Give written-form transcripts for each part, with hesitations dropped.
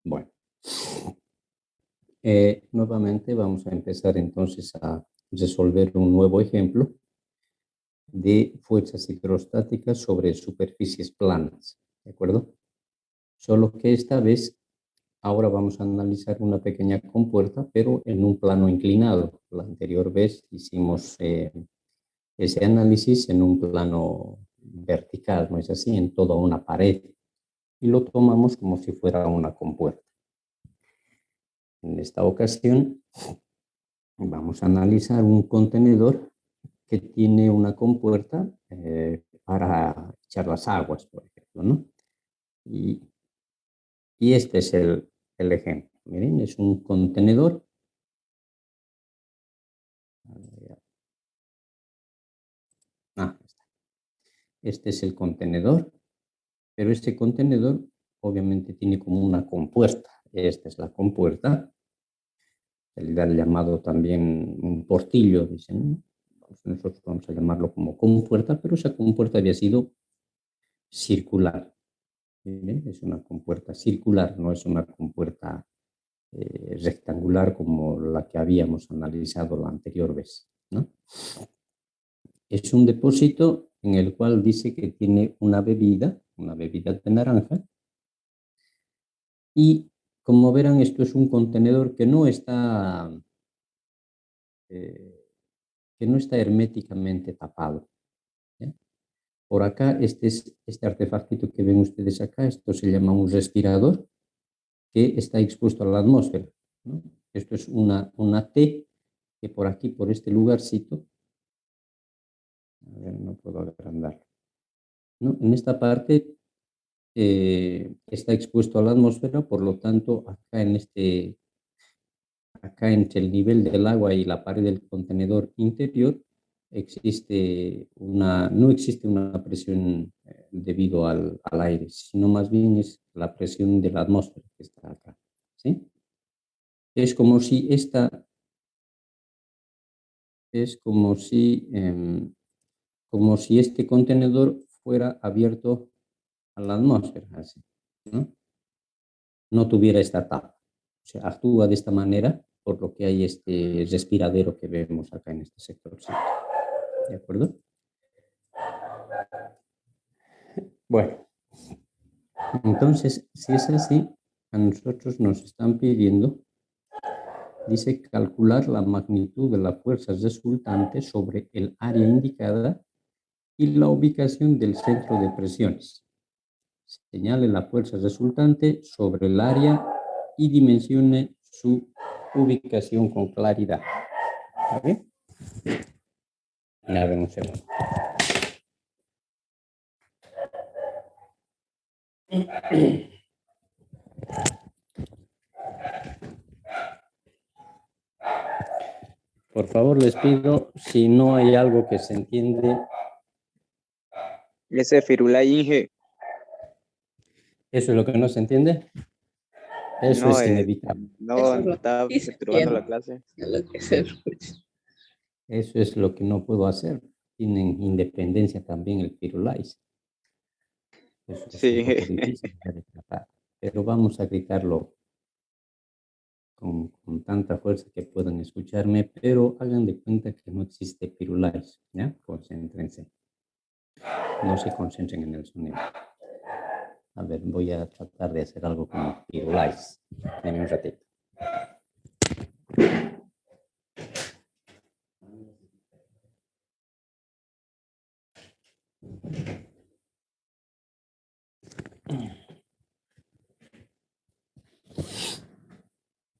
Bueno, nuevamente vamos a empezar entonces a resolver un nuevo ejemplo de fuerzas hidrostáticas sobre superficies planas, ¿de acuerdo? Solo que esta vez, ahora vamos a analizar una pequeña compuerta, pero en un plano inclinado. La anterior vez hicimos ese análisis en un plano vertical, ¿no es así? En toda una pared. Y lo tomamos como si fuera una compuerta. En esta ocasión vamos a analizar un contenedor que tiene una compuerta para echar las aguas, por ejemplo, ¿no? Y este es el ejemplo. Miren, es un contenedor. Este es el contenedor, pero este contenedor obviamente tiene como una compuerta. Esta es la compuerta. Se le da el llamado también un portillo, dicen, ¿no? Nosotros vamos a llamarlo como compuerta, pero esa compuerta había sido circular. ¿Bien? Es una compuerta circular, no es una compuerta rectangular como la que habíamos analizado la anterior vez, ¿no? Es un depósito en el cual dice que tiene una bebida de naranja, y como verán, esto es un contenedor que no está herméticamente tapado, ¿eh? Por acá, este artefactito que ven ustedes acá, esto se llama un respirador que está expuesto a la atmósfera, ¿no? Esto es una T que por aquí, por este lugarcito, a ver, no puedo agrandarlo, ¿no? En esta parte está expuesto a la atmósfera, por lo tanto, acá entre el nivel del agua y la pared del contenedor interior, no existe una presión debido al aire, sino más bien es la presión de la atmósfera que está acá, ¿sí? Es como si como si este contenedor fuera abierto a la atmósfera, así, ¿no? No tuviera esta tapa. O sea, actúa de esta manera, por lo que hay este respiradero que vemos acá en este sector, ¿sí? ¿De acuerdo? Bueno, entonces, si es así, a nosotros nos están pidiendo, dice, calcular la magnitud de la fuerza resultante sobre el área indicada y la ubicación del centro de presiones. Señale la fuerza resultante sobre el área y dimensione su ubicación con claridad. ¿Vale? A ver, un segundo. Por favor, les pido, si no hay algo que se entiende. Ese Firulai Inge. ¿Eso es lo que no se entiende? Eso No, es inevitable. no está perturbando la clase. Eso es lo que no puedo hacer. Tienen independencia también el Firulais. Eso es un poco Sí. difícil de tratar. Pero vamos a gritarlo con tanta fuerza que puedan escucharme, pero hagan de cuenta que no existe Firulais, ¿ya? Concéntrense. No se concentren en el sonido. A ver, voy a tratar de hacer algo con Firulais. Denme un ratito.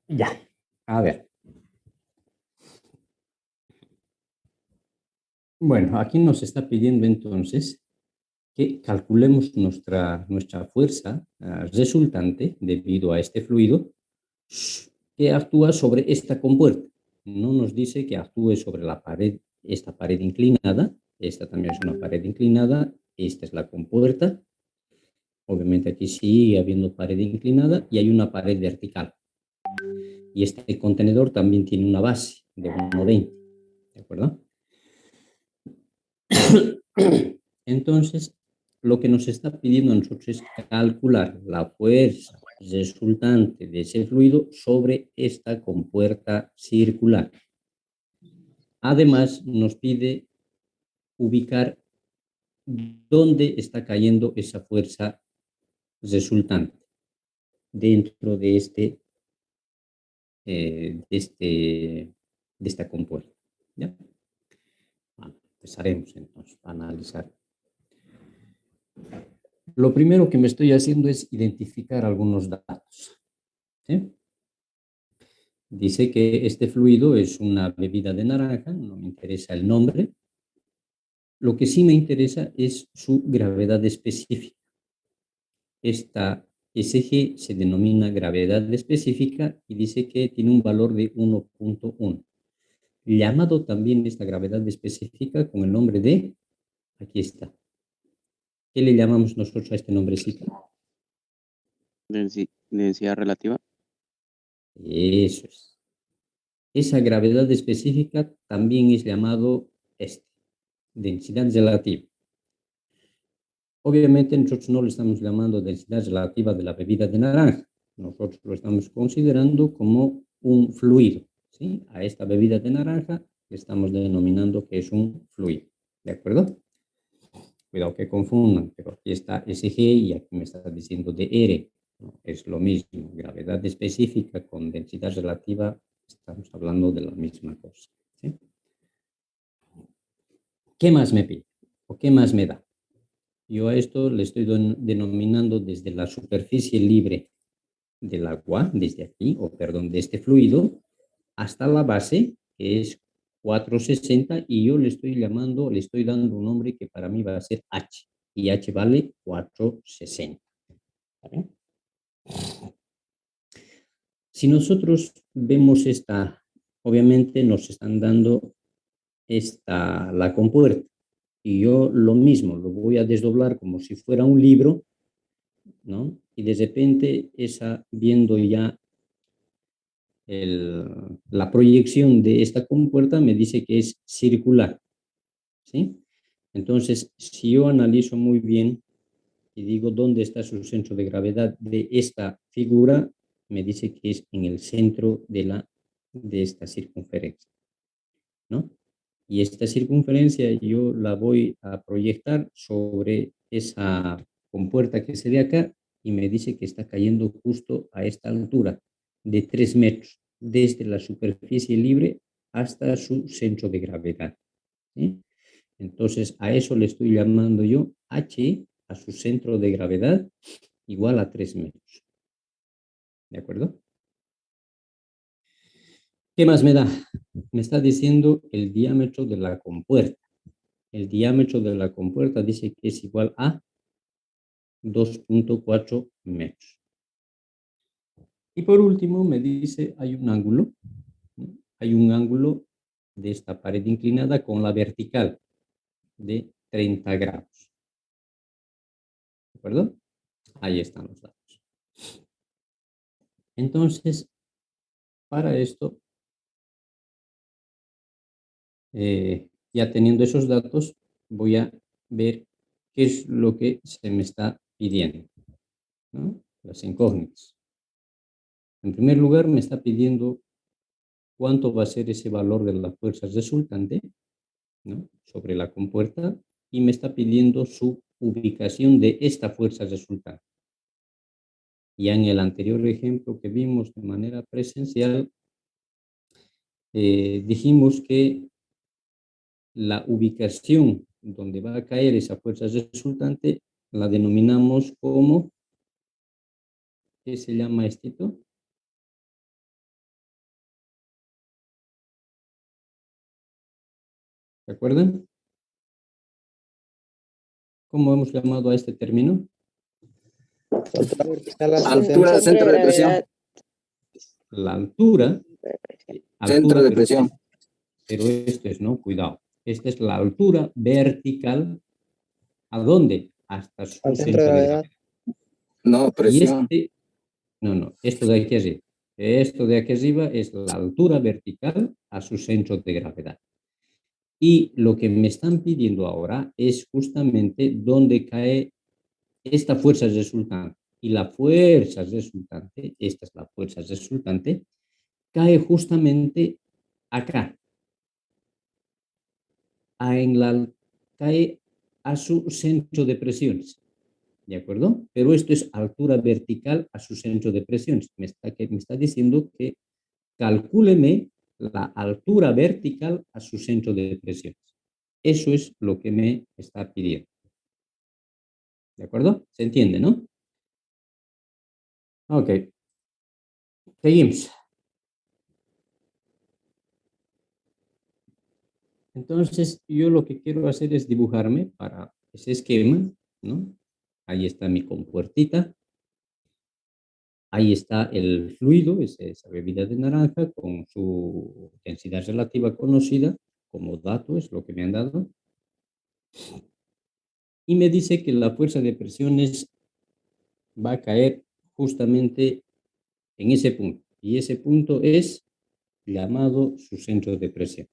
Ya, a ver. Bueno, aquí nos está pidiendo entonces que calculemos nuestra fuerza resultante debido a este fluido que actúa sobre esta compuerta. No nos dice que actúe sobre la pared, esta pared inclinada. Esta también es una pared inclinada. Esta es la compuerta. Obviamente aquí sigue habiendo pared inclinada y hay una pared vertical. Y este contenedor también tiene una base de 1,20. ¿De acuerdo? Entonces, lo que nos está pidiendo a nosotros es calcular la fuerza resultante de ese fluido sobre esta compuerta circular. Además, nos pide ubicar dónde está cayendo esa fuerza resultante dentro de esta compuerta. ¿Ya? Bueno, empezaremos entonces a analizar. Lo primero que me estoy haciendo es identificar algunos datos. ¿Sí? Dice que este fluido es una bebida de naranja, no me interesa el nombre. Lo que sí me interesa es su gravedad específica. Esta SG se denomina gravedad específica y dice que tiene un valor de 1.1. Llamado también esta gravedad específica con el nombre de, aquí está. ¿Qué le llamamos nosotros a este nombrecito? Densidad relativa. Eso es. Esa gravedad específica también es llamado densidad relativa. Obviamente nosotros no le estamos llamando densidad relativa de la bebida de naranja. Nosotros lo estamos considerando como un fluido. ¿Sí? A esta bebida de naranja le estamos denominando que es un fluido. ¿De acuerdo? Cuidado que confundan, pero aquí está SG y aquí me está diciendo DR. ¿No? Es lo mismo, gravedad específica con densidad relativa, estamos hablando de la misma cosa. ¿Sí? ¿Qué más me pide? ¿O qué más me da? Yo a esto le estoy denominando desde la superficie libre del agua, desde aquí, de este fluido, hasta la base, que es 460, y yo le estoy dando un nombre que para mí va a ser H, y H vale 460. ¿Vale? Si nosotros vemos obviamente nos están dando la compuerta, y yo lo mismo, lo voy a desdoblar como si fuera un libro, ¿no? Y de repente viendo ya la proyección de esta compuerta me dice que es circular, ¿sí? Entonces, si yo analizo muy bien y digo dónde está su centro de gravedad de esta figura, me dice que es en el centro de esta circunferencia, ¿no? Y esta circunferencia yo la voy a proyectar sobre esa compuerta que se ve acá y me dice que está cayendo justo a esta altura de 3 metros, desde la superficie libre hasta su centro de gravedad. ¿Sí? Entonces, a eso le estoy llamando yo H, a su centro de gravedad, igual a 3 metros. ¿De acuerdo? ¿Qué más me da? Me está diciendo el diámetro de la compuerta. El diámetro de la compuerta dice que es igual a 2.4 metros. Y por último me dice hay un ángulo de esta pared inclinada con la vertical de 30 grados. ¿De acuerdo? Ahí están los datos. Entonces, para esto, ya teniendo esos datos, voy a ver qué es lo que se me está pidiendo, ¿no? Las incógnitas. En primer lugar, me está pidiendo cuánto va a ser ese valor de la fuerza resultante, ¿no? Sobre la compuerta, y me está pidiendo su ubicación de esta fuerza resultante. Ya en el anterior ejemplo que vimos de manera presencial, dijimos que la ubicación donde va a caer esa fuerza resultante la denominamos como, ¿qué se llama esto? ¿Se acuerdan? ¿Cómo hemos llamado a este término? Altura, centro de presión. La altura Centro de presión. Pero ¿no? Cuidado. Esta es la altura vertical. ¿A dónde? Hasta su centro de gravedad. No, presión. No, esto de aquí arriba. Esto de aquí arriba es la altura vertical a su centro de gravedad. Y lo que me están pidiendo ahora es justamente dónde cae esta fuerza resultante. Y la fuerza resultante, esta es la fuerza resultante, cae justamente acá. Cae a su centro de presiones. ¿De acuerdo? Pero esto es altura vertical a su centro de presiones. Me está diciendo que calcúleme la altura vertical a su centro de presiones. Eso es lo que me está pidiendo. ¿De acuerdo? ¿Se entiende, no? Ok. Seguimos. Entonces, yo lo que quiero hacer es dibujarme para ese esquema, ¿no? Ahí está mi compuertita. Ahí está el fluido, esa bebida de naranja, con su densidad relativa conocida, como dato, es lo que me han dado. Y me dice que la fuerza de presiones va a caer justamente en ese punto. Y ese punto es llamado su centro de presiones.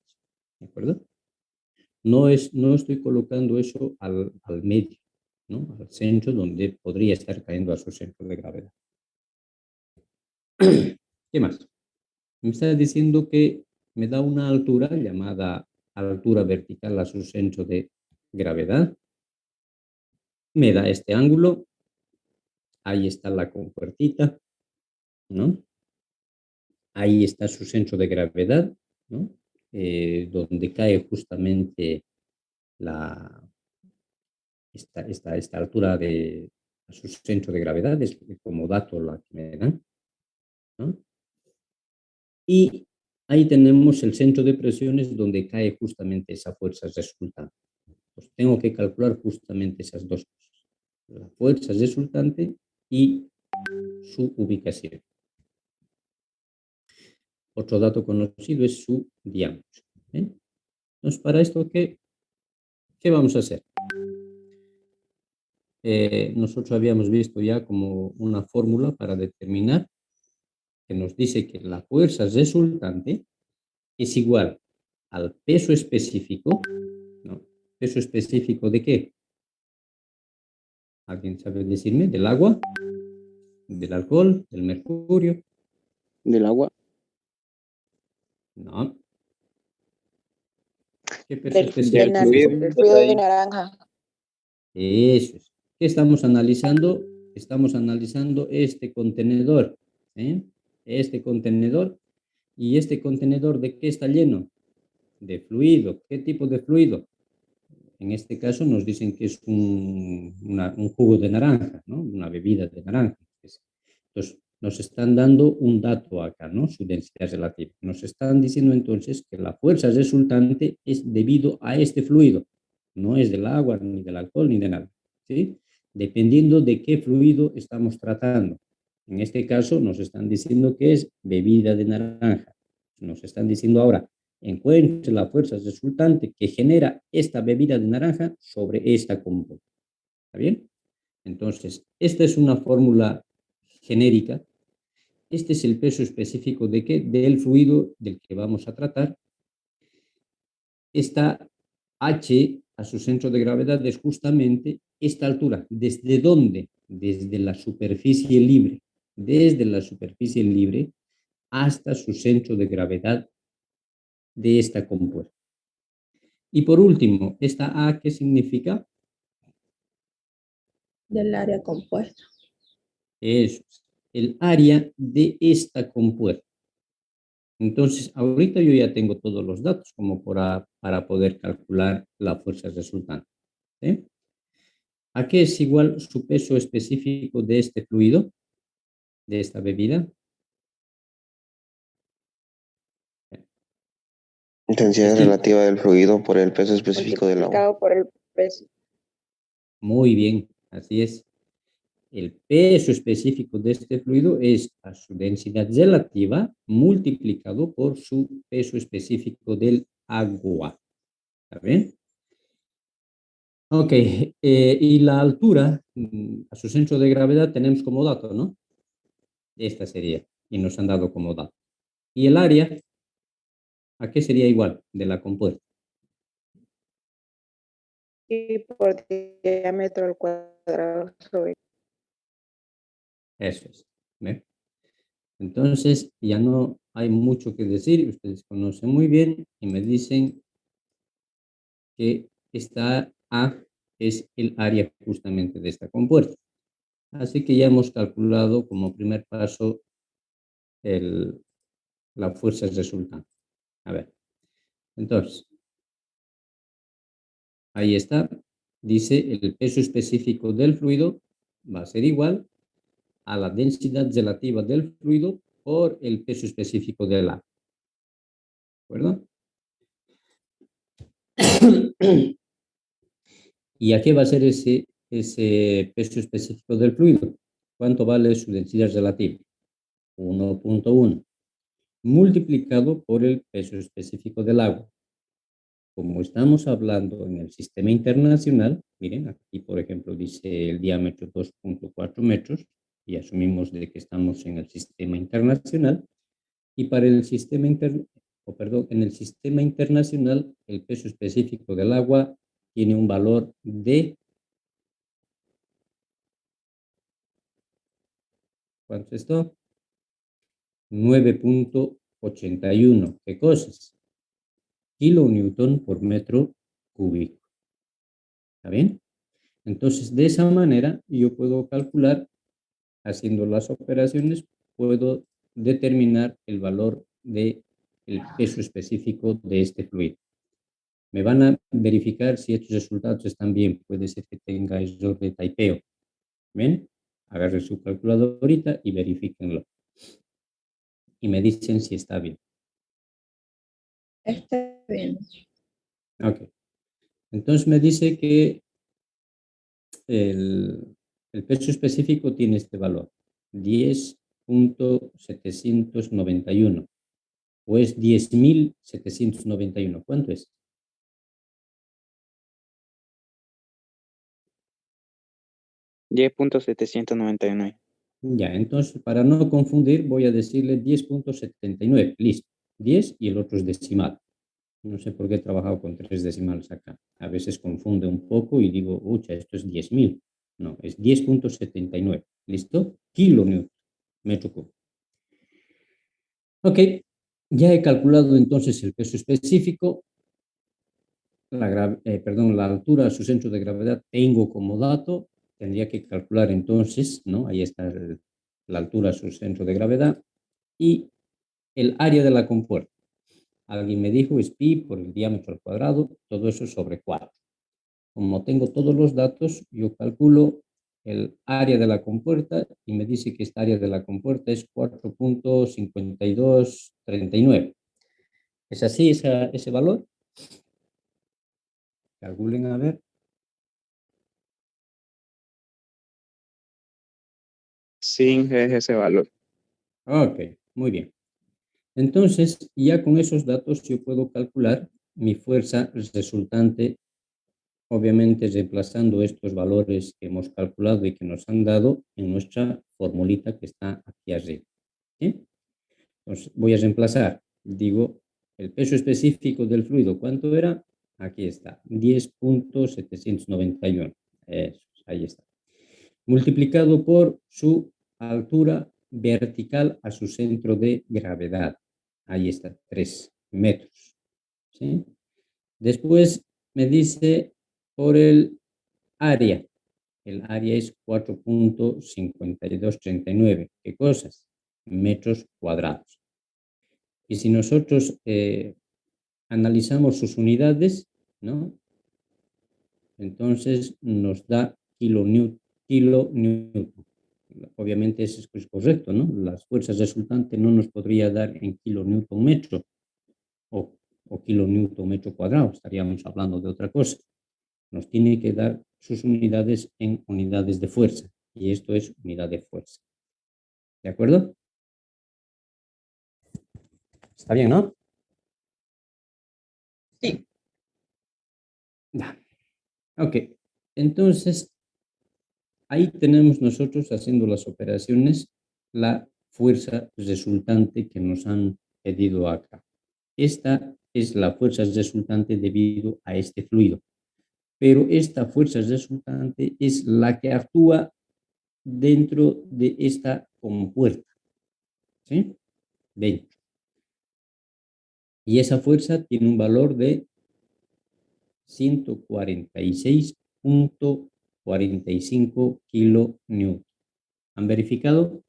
¿De acuerdo? No estoy colocando eso al medio, ¿no? Al centro donde podría estar cayendo a su centro de gravedad. ¿Qué más? Me está diciendo que me da una altura llamada altura vertical a su centro de gravedad. Me da este ángulo. Ahí está la compuertita, ¿no? Ahí está su centro de gravedad, ¿no? Donde cae justamente esta altura a su centro de gravedad, es como dato la que me dan, ¿no? Y ahí tenemos el centro de presiones donde cae justamente esa fuerza resultante. Pues tengo que calcular justamente esas dos cosas, la fuerza resultante y su ubicación. Otro dato conocido es su diámetro. Entonces, para esto, ¿qué vamos a hacer? Nosotros habíamos visto ya como una fórmula para determinar que nos dice que la fuerza resultante es igual al peso específico, ¿no? ¿Peso específico de qué? ¿Alguien sabe decirme? ¿Del agua? ¿Del alcohol? ¿Del mercurio? ¿Del agua? No. ¿Qué peso Del específico? fluido de naranja. Eso es. ¿Qué estamos analizando? Estamos analizando este contenedor. Este contenedor. ¿Y este contenedor de qué está lleno? De fluido. ¿Qué tipo de fluido? En este caso nos dicen que es un jugo de naranja, ¿no? Una bebida de naranja. Entonces, nos están dando un dato acá, ¿no? Su densidad relativa. Nos están diciendo entonces que la fuerza resultante es debido a este fluido. No es del agua, ni del alcohol, ni de nada, ¿sí? Dependiendo de qué fluido estamos tratando. En este caso nos están diciendo que es bebida de naranja. Nos están diciendo ahora, encuentre la fuerza resultante que genera esta bebida de naranja sobre esta compuerta. ¿Está bien? Entonces, esta es una fórmula genérica. Este es el peso específico de qué? Del fluido del que vamos a tratar. Esta H a su centro de gravedad es justamente esta altura. ¿Desde dónde? Desde la superficie libre. Desde la superficie libre hasta su centro de gravedad de esta compuerta. Y por último, esta A, ¿qué significa? Del área compuesta. Es el área de esta compuerta. Entonces, ahorita yo ya tengo todos los datos como para poder calcular la fuerza resultante. ¿Sí? ¿A qué es igual su peso específico de este fluido, de esta bebida? Intensidad relativa del fluido por el peso específico del agua. Multiplicado por el peso. Muy bien, así es. El peso específico de este fluido es a su densidad relativa multiplicado por su peso específico del agua. ¿Está bien? Ok, y la altura a su centro de gravedad tenemos como dato, ¿no? Esta sería, y nos han dado como dato. ¿Y el área? ¿A qué sería igual de la compuerta? Y por diámetro al cuadrado sobre Eso es. ¿Ve? Entonces, ya no hay mucho que decir. Ustedes conocen muy bien y me dicen que esta A es el área justamente de esta compuerta. Así que ya hemos calculado como primer paso la fuerza resultante. A ver, entonces, ahí está. Dice el peso específico del fluido va a ser igual a la densidad relativa del fluido por el peso específico del agua. ¿De acuerdo? ¿Y a qué va a ser ese peso específico del fluido? ¿Cuánto vale su densidad relativa? 1.1 multiplicado por el peso específico del agua. Como estamos hablando en el sistema internacional, miren, aquí por ejemplo dice el diámetro 2.4 metros y asumimos de que estamos en el sistema internacional y para el sistema en el sistema internacional el peso específico del agua tiene un valor de ¿cuánto es esto? 9.81. ¿Qué cosas? Kilonewton por metro cúbico. ¿Está bien? Entonces, de esa manera, yo puedo calcular, haciendo las operaciones, puedo determinar el valor del peso específico de este fluido. Me van a verificar si estos resultados están bien. Puede ser que tenga error de typeo. ¿Ven? Agarren su calculadorita y verifíquenlo. Y me dicen si está bien. Está bien. Ok. Entonces me dice que el peso específico tiene este valor, 10.791, o es 10.791. ¿Cuánto es? $10.799. Ya, entonces para no confundir voy a decirle 10.79, listo, 10 y el otro es decimal. No sé por qué he trabajado con 3 decimales acá. A veces confunde un poco y digo, ucha, esto es 10.000. No, es 10.79. ¿Listo? Kilonewton, metro cúbico. Ok, ya he calculado entonces el peso específico, la altura a su centro de gravedad tengo como dato, tendría que calcular entonces, ¿no? Ahí está la altura a su centro de gravedad y el área de la compuerta. Alguien me dijo es pi por el diámetro al cuadrado, todo eso sobre 4. Como tengo todos los datos, yo calculo el área de la compuerta y me dice que esta área de la compuerta es 4.5239. ¿Es así ese valor? Calculen a ver. Sí, es ese valor. Ok, muy bien. Entonces, ya con esos datos yo puedo calcular mi fuerza resultante, obviamente reemplazando estos valores que hemos calculado y que nos han dado en nuestra formulita que está aquí arriba. ¿Sí? Entonces, voy a reemplazar, digo, el peso específico del fluido, ¿cuánto era? Aquí está, 10.791. Eso, ahí está. Multiplicado por su altura vertical a su centro de gravedad. Ahí está, 3 metros. ¿Sí? Después me dice por el área. El área es 4.5239. ¿Qué cosas? Metros cuadrados. Y si nosotros analizamos sus unidades, ¿no? Entonces nos da kilonewton. Obviamente eso es correcto, ¿no? Las fuerzas resultantes no nos podría dar en kilonewton metro o kilonewton metro cuadrado, estaríamos hablando de otra cosa. Nos tiene que dar sus unidades en unidades de fuerza, y esto es unidad de fuerza. ¿De acuerdo? Está bien, ¿no? Sí. Ok, entonces ahí tenemos nosotros haciendo las operaciones la fuerza resultante que nos han pedido acá. Esta es la fuerza resultante debido a este fluido, pero esta fuerza resultante es la que actúa dentro de esta compuerta, ¿sí? Dentro. Y esa fuerza tiene un valor de 146.45 kilonewton. ¿Han verificado?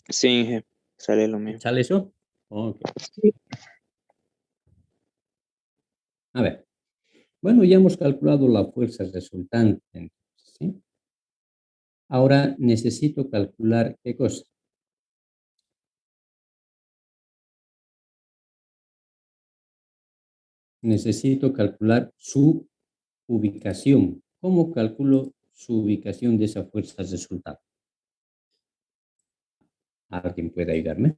Sí, Inge. Sale lo mismo. ¿Sale eso? Ok. A ver. Bueno, ya hemos calculado la fuerza resultante, entonces, ¿sí? Ahora necesito calcular ¿qué cosa? Necesito calcular su ubicación. ¿Cómo calculo su ubicación de esa fuerza resultante? ¿Alguien puede ayudarme?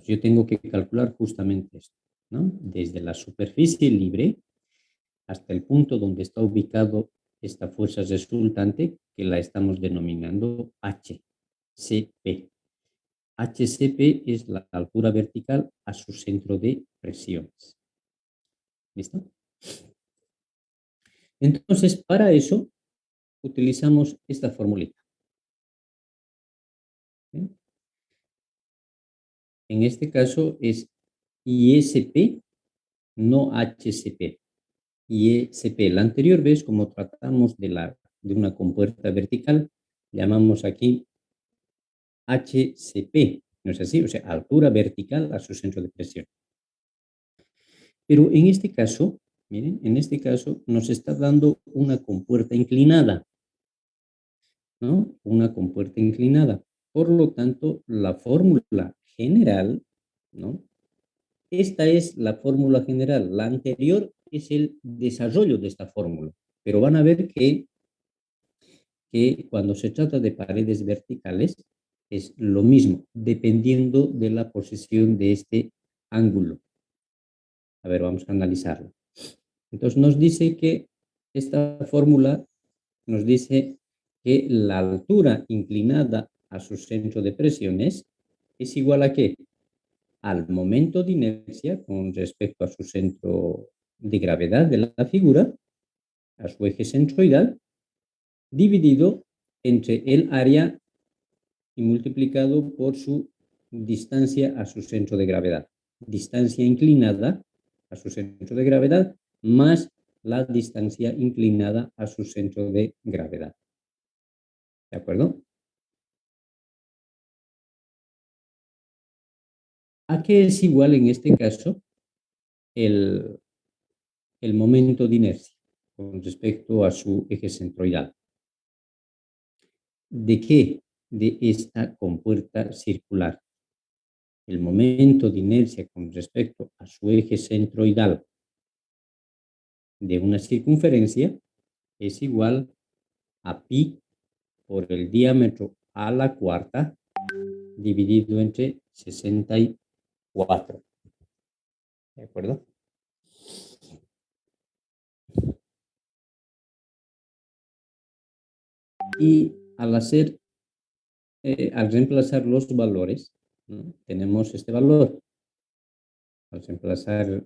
Yo tengo que calcular justamente esto, ¿no? Desde la superficie libre hasta el punto donde está ubicado esta fuerza resultante, que la estamos denominando HCP. HCP es la altura vertical a su centro de presiones. ¿Listo? Entonces, para eso utilizamos esta formulita. ¿Sí? En este caso es ISP, no HCP. ISP. La anterior vez, como tratamos de una compuerta vertical, llamamos aquí HCP. ¿No es así? O sea, altura vertical a su centro de presión. Pero en este caso, miren, en este caso nos está dando una compuerta inclinada, ¿no? Una compuerta inclinada. Por lo tanto, la fórmula general, ¿no? Esta es la fórmula general. La anterior es el desarrollo de esta fórmula. Pero van a ver que cuando se trata de paredes verticales es lo mismo, dependiendo de la posición de este ángulo. A ver, vamos a analizarlo. Entonces nos dice que esta fórmula nos dice que la altura inclinada a su centro de presiones es igual a ¿qué? Al momento de inercia con respecto a su centro de gravedad de la figura, a su eje centroidal, dividido entre el área y multiplicado por su distancia a su centro de gravedad. Distancia inclinada a su centro de gravedad más la distancia inclinada a su centro de gravedad. ¿De acuerdo? ¿A qué es igual en este caso el momento de inercia con respecto a su eje centroidal? ¿De qué? De esta compuerta circular. El momento de inercia con respecto a su eje centroidal de una circunferencia es igual a pi por el diámetro a la cuarta dividido entre 64. ¿De acuerdo? Y al reemplazar los valores, ¿no? Tenemos este valor. Al reemplazar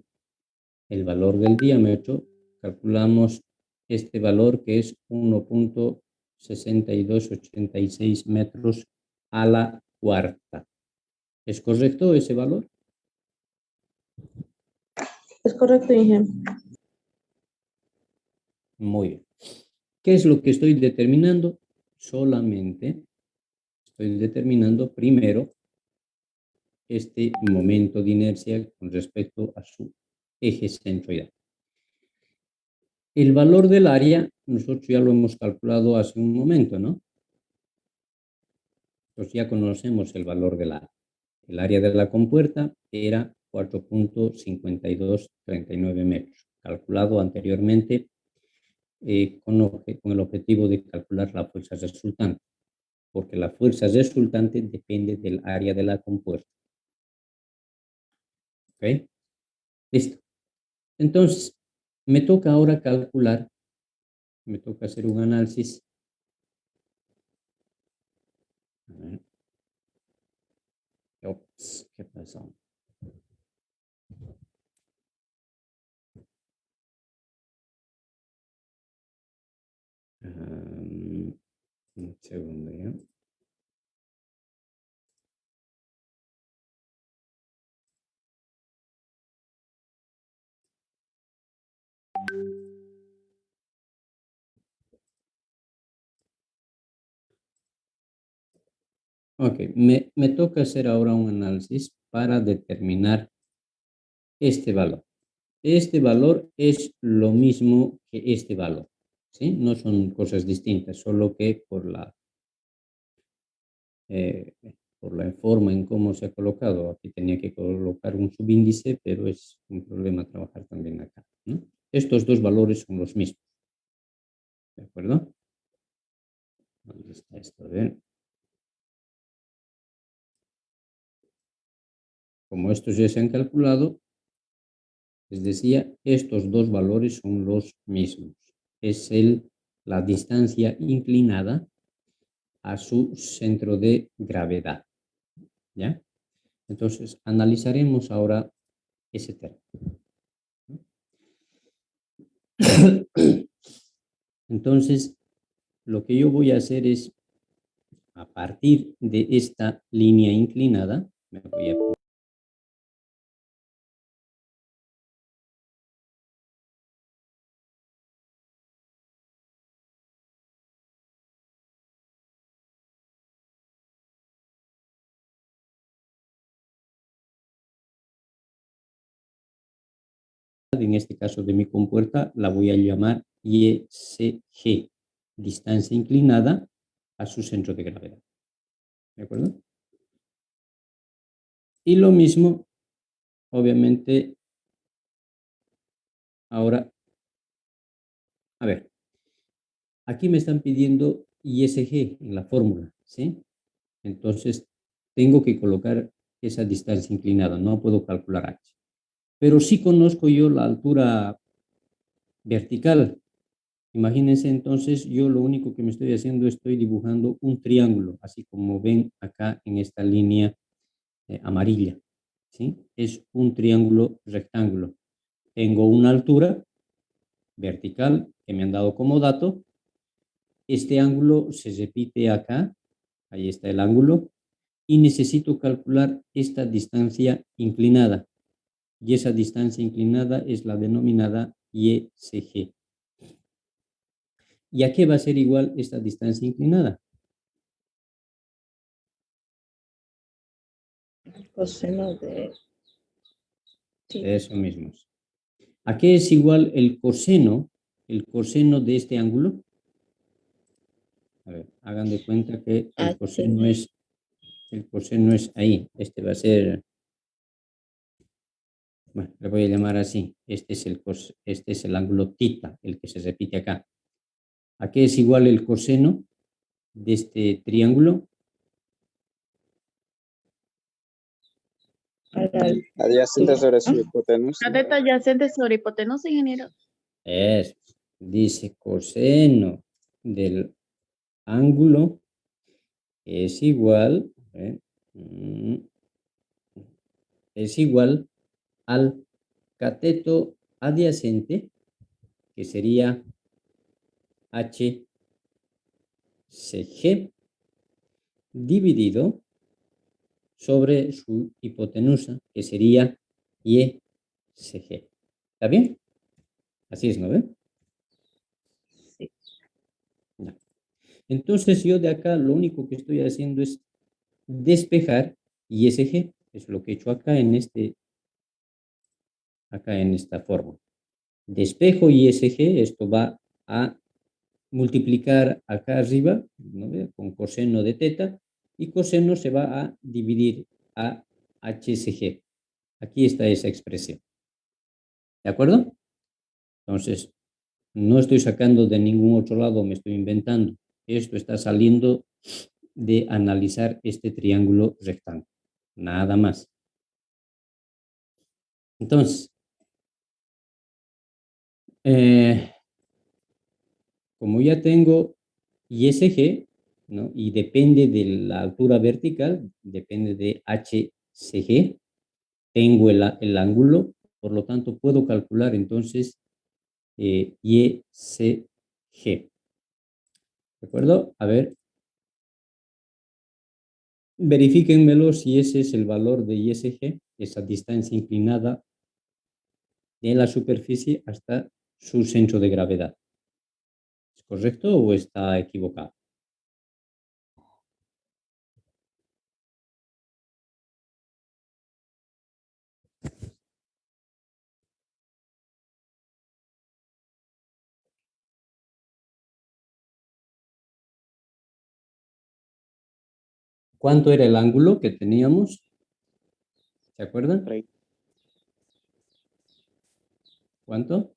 el valor del diámetro, calculamos este valor que es 1.6286 metros a la cuarta. ¿Es correcto ese valor? Es correcto, Inge. Muy bien. ¿Qué es lo que estoy determinando? Solamente estoy determinando primero este momento de inercia con respecto a su eje centroidal. El valor del área, nosotros ya lo hemos calculado hace un momento, ¿no? Pues ya conocemos el valor del área. El área de la compuerta era 4.5239 metros, calculado anteriormente con el objetivo de calcular la fuerza resultante, porque la fuerza resultante depende del área de la compuerta. ¿Ok? Listo. Entonces, me toca ahora calcular, me toca hacer un análisis. A ver. Ups, ¿qué pasó? Un segundo ya. Ok, me toca hacer ahora un análisis para determinar este valor. Este valor es lo mismo que este valor, ¿sí? No son cosas distintas, solo que por la forma en cómo se ha colocado, aquí tenía que colocar un subíndice, pero es un problema trabajar también acá, ¿no? Estos dos valores son los mismos, ¿de acuerdo? ¿Dónde está esto? A ver. Como estos ya se han calculado, les decía, estos dos valores son los mismos. Es la distancia inclinada a su centro de gravedad, ¿ya? Entonces, analizaremos ahora ese término. Entonces, lo que yo voy a hacer es, a partir de esta línea inclinada, me voy a en este caso de mi compuerta, la voy a llamar ISG, distancia inclinada a su centro de gravedad. ¿De acuerdo? Y lo mismo, obviamente, ahora, a ver, aquí me están pidiendo ISG en la fórmula, ¿sí? Entonces, tengo que colocar esa distancia inclinada, no puedo calcular H. Pero sí conozco yo la altura vertical. Imagínense entonces, yo lo único que me estoy haciendo, estoy dibujando un triángulo, así como ven acá en esta línea amarilla, ¿sí? Es un triángulo rectángulo. Tengo una altura vertical que me han dado como dato. Este ángulo se repite acá, ahí está el ángulo, y necesito calcular esta distancia inclinada. Y esa distancia inclinada es la denominada ISG. ¿Y a qué va a ser igual esta distancia inclinada? Coseno de... Sí. Eso mismo. ¿A qué es igual el coseno de este ángulo? A ver, hagan de cuenta que el coseno es ahí. Este va a ser, bueno, le voy a llamar así. Este es el ángulo θ, el que se repite acá. ¿A qué es igual el coseno de este triángulo? Adyacente sobre su hipotenusa. Cateto adyacente sobre hipotenusa, ingeniero. Dice coseno del ángulo es igual, al cateto adyacente, que sería HCG, dividido sobre su hipotenusa, que sería YSG. ¿Está bien? Así es, ¿no ve? Sí. No. Entonces yo de acá lo único que estoy haciendo es despejar YSG. Es lo que he hecho acá en esta forma. Despejo YSG, esto va a multiplicar acá arriba, ¿no? Con coseno de θ, y coseno se va a dividir a HCG. Aquí está esa expresión. ¿De acuerdo? Entonces, no estoy sacando de ningún otro lado, me estoy inventando. Esto está saliendo de analizar este triángulo rectángulo. Nada más. Entonces, como ya tengo ISG, ¿no? Y depende de la altura vertical, depende de HCG, tengo el ángulo, por lo tanto puedo calcular entonces YCG. ¿De acuerdo? A ver, verifíquenmelo si ese es el valor de ISG, esa distancia inclinada de la superficie hasta su centro de gravedad. ¿Es correcto o está equivocado? ¿Cuánto era el ángulo que teníamos? ¿Se acuerdan? ¿Cuánto?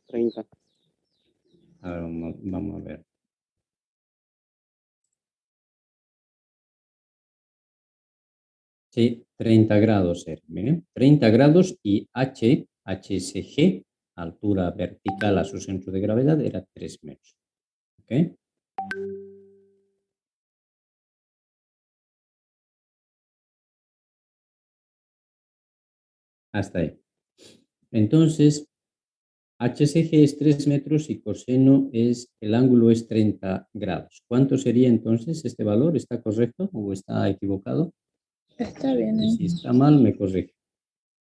30. Ahora vamos a ver. Sí, 30 grados era. Miren, 30 grados y HSG, altura vertical a su centro de gravedad, era 3 metros. ¿Ok? Hasta ahí. Entonces, HCG es 3 metros y coseno es, el ángulo es 30 grados. ¿Cuánto sería entonces este valor? ¿Está correcto o está equivocado? Está bien. Y si está mal, me corrige.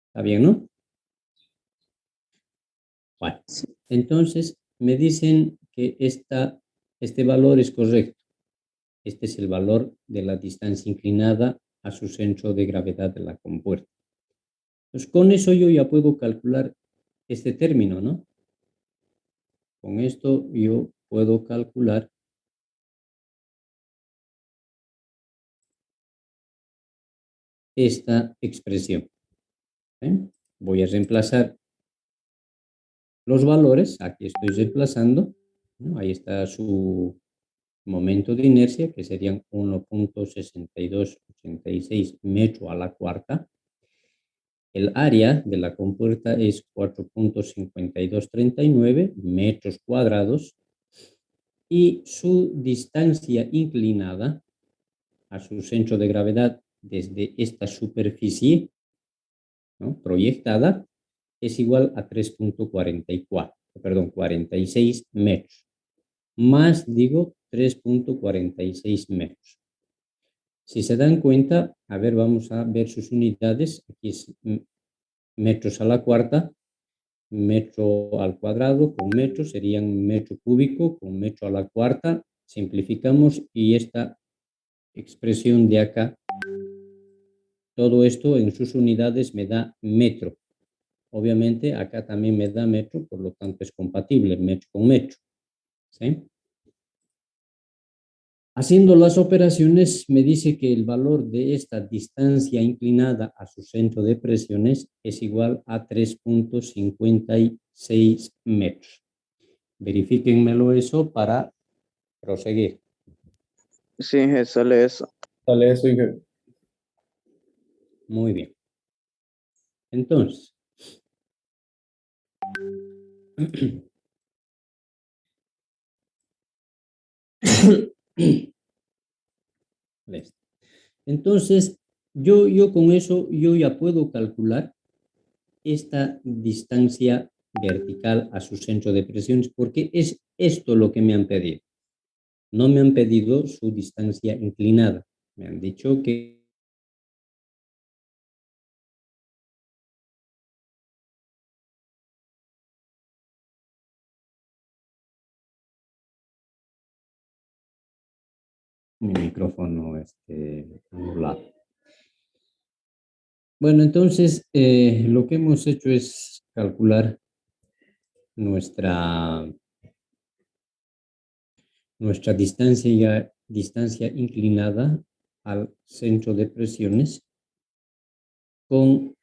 ¿Está bien, no? Bueno, entonces me dicen que este valor es correcto. Este es el valor de la distancia inclinada a su centro de gravedad de la compuerta. Pues con eso yo ya puedo calcular este término, ¿no? Con esto yo puedo calcular esta expresión. Voy a reemplazar los valores. Aquí estoy reemplazando, ¿no? Ahí está su momento de inercia, que serían 1.6286 metros a la cuarta. El área de la compuerta es 4.5239 metros cuadrados y su distancia inclinada a su centro de gravedad desde esta superficie, ¿no?, proyectada, es igual a 46 metros. Más, digo, 3.46 metros. Si se dan cuenta, a ver, vamos a ver sus unidades. Aquí es metros a la cuarta, metro al cuadrado con metro, serían metro cúbico con metro a la cuarta. Simplificamos y esta expresión de acá, todo esto en sus unidades me da metro. Obviamente acá también me da metro, por lo tanto es compatible metro con metro, ¿sí? Haciendo las operaciones me dice que el valor de esta distancia inclinada a su centro de presiones es igual a 3.56 metros. Verifíquenmelo eso para proseguir. Sí, sale eso. Sale eso, Inge. Muy bien. Entonces, entonces yo con eso yo ya puedo calcular esta distancia vertical a su centro de presiones, porque es esto lo que me han pedido. No me han pedido su distancia inclinada. Me han dicho que mi micrófono anulado. Bueno, entonces lo que hemos hecho es calcular nuestra distancia inclinada al centro de presiones con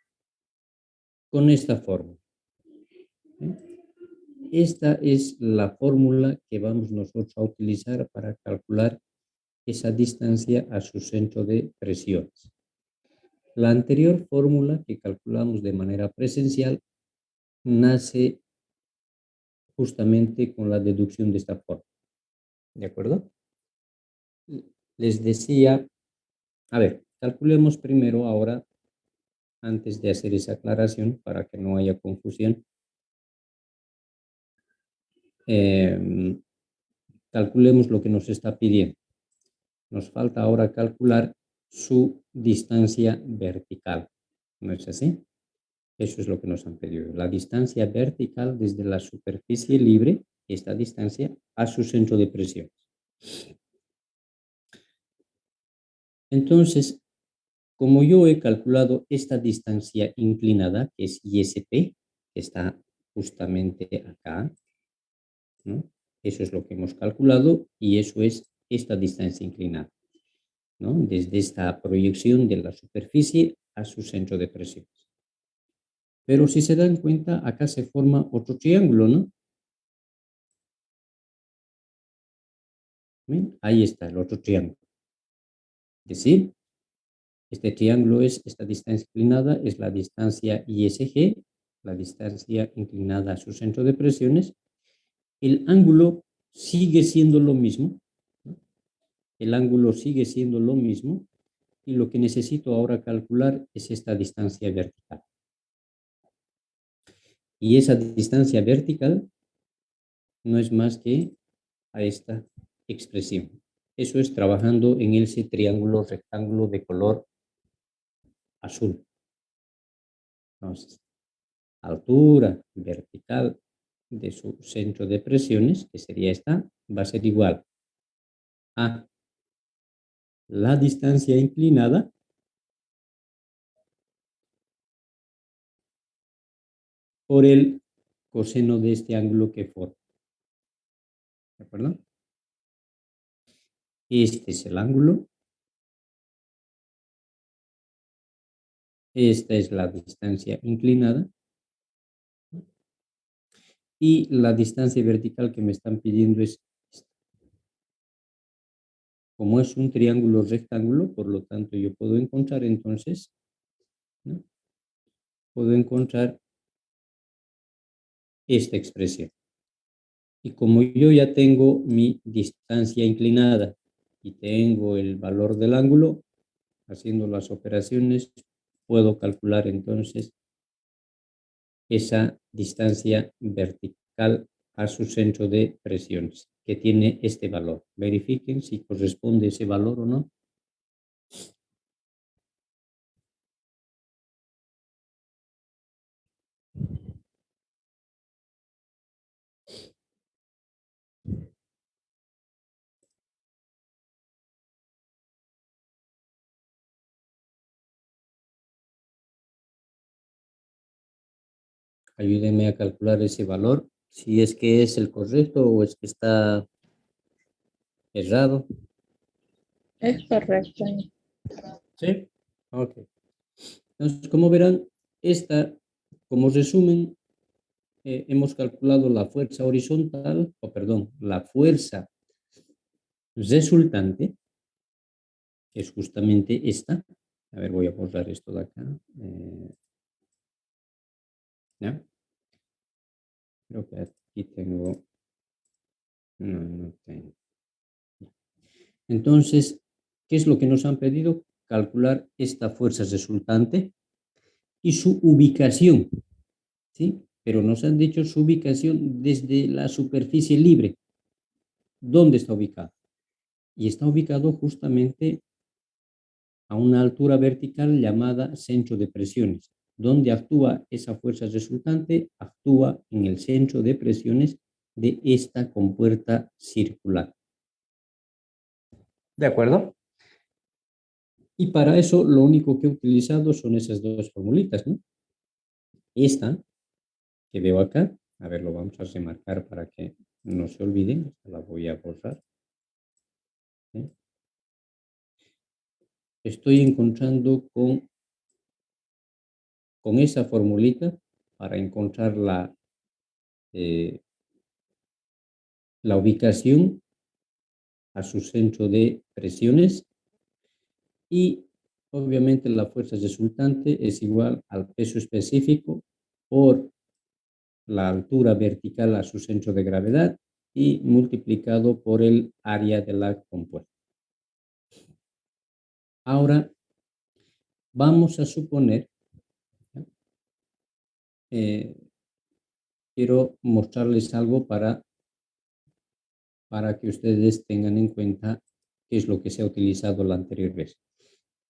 esta fórmula. Esta es la fórmula que vamos nosotros a utilizar para calcular esa distancia a su centro de presiones. La anterior fórmula que calculamos de manera presencial nace justamente con la deducción de esta fórmula. ¿De acuerdo? Les decía, a ver, calculemos primero ahora, antes de hacer esa aclaración, para que no haya confusión. Calculemos lo que nos está pidiendo. Nos falta ahora calcular su distancia vertical. ¿No es así? Eso es lo que nos han pedido. La distancia vertical desde la superficie libre, esta distancia, a su centro de presión. Entonces, como yo he calculado esta distancia inclinada, que es ISP, que está justamente acá, ¿no? Eso es lo que hemos calculado y eso es esta distancia inclinada, ¿no? Desde esta proyección de la superficie a su centro de presión. Pero si se dan cuenta, acá se forma otro triángulo, ¿no? ¿Ven? Ahí está el otro triángulo. Es decir, este triángulo es, esta distancia inclinada es la distancia ISG, la distancia inclinada a su centro de presiones. El ángulo sigue siendo lo mismo, ¿no? El ángulo sigue siendo lo mismo y lo que necesito ahora calcular es esta distancia vertical. Y esa distancia vertical no es más que a esta expresión. Eso es trabajando en ese triángulo rectángulo de color azul. Entonces, altura vertical de su centro de presiones, que sería esta, va a ser igual a la distancia inclinada por el coseno de este ángulo que forma. ¿De acuerdo? Este es el ángulo. Esta es la distancia inclinada. Y la distancia vertical que me están pidiendo es esta. Como es un triángulo rectángulo, por lo tanto yo puedo encontrar entonces, ¿no? Puedo encontrar esta expresión. Y como yo ya tengo mi distancia inclinada y tengo el valor del ángulo, haciendo las operaciones, puedo calcular entonces esa distancia vertical a su centro de presiones, que tiene este valor. Verifiquen si corresponde ese valor o no. Ayúdenme a calcular ese valor, si es que es el correcto o es que está errado. Es correcto. ¿Sí? Ok. Entonces, como verán, como resumen, hemos calculado la fuerza horizontal, la fuerza resultante, que es justamente esta. A ver, voy a borrar esto de acá. ¿Ya? Creo que aquí tengo... No tengo. Entonces, ¿qué es lo que nos han pedido? Calcular esta fuerza resultante y su ubicación, ¿sí? Pero nos han dicho su ubicación desde la superficie libre. ¿Dónde está ubicado? Y está ubicado justamente a una altura vertical llamada centro de presiones. Donde actúa esa fuerza resultante, actúa en el centro de presiones de esta compuerta circular. ¿De acuerdo? Y para eso lo único que he utilizado son esas dos formulitas, ¿no? Esta que veo acá, a ver, lo vamos a remarcar para que no se olviden, la voy a borrar. ¿Sí? Estoy encontrando con esa formulita para encontrar la ubicación a su centro de presiones y obviamente la fuerza resultante es igual al peso específico por la altura vertical a su centro de gravedad y multiplicado por el área de la compuerta. Ahora vamos a suponer, quiero mostrarles algo para que ustedes tengan en cuenta que es lo que se ha utilizado la anterior vez.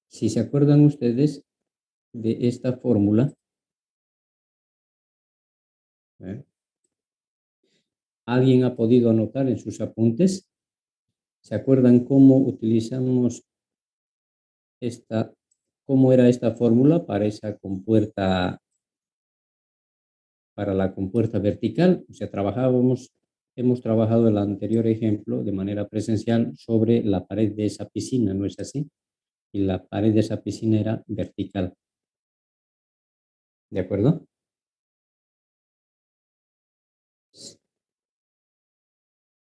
Si se acuerdan ustedes de esta fórmula, ¿alguien ha podido anotar en sus apuntes? ¿Se acuerdan cómo utilizamos cómo era esta fórmula para esa compuerta, para la compuerta vertical? O sea, hemos trabajado el anterior ejemplo de manera presencial sobre la pared de esa piscina, ¿no es así? Y la pared de esa piscina era vertical. ¿De acuerdo?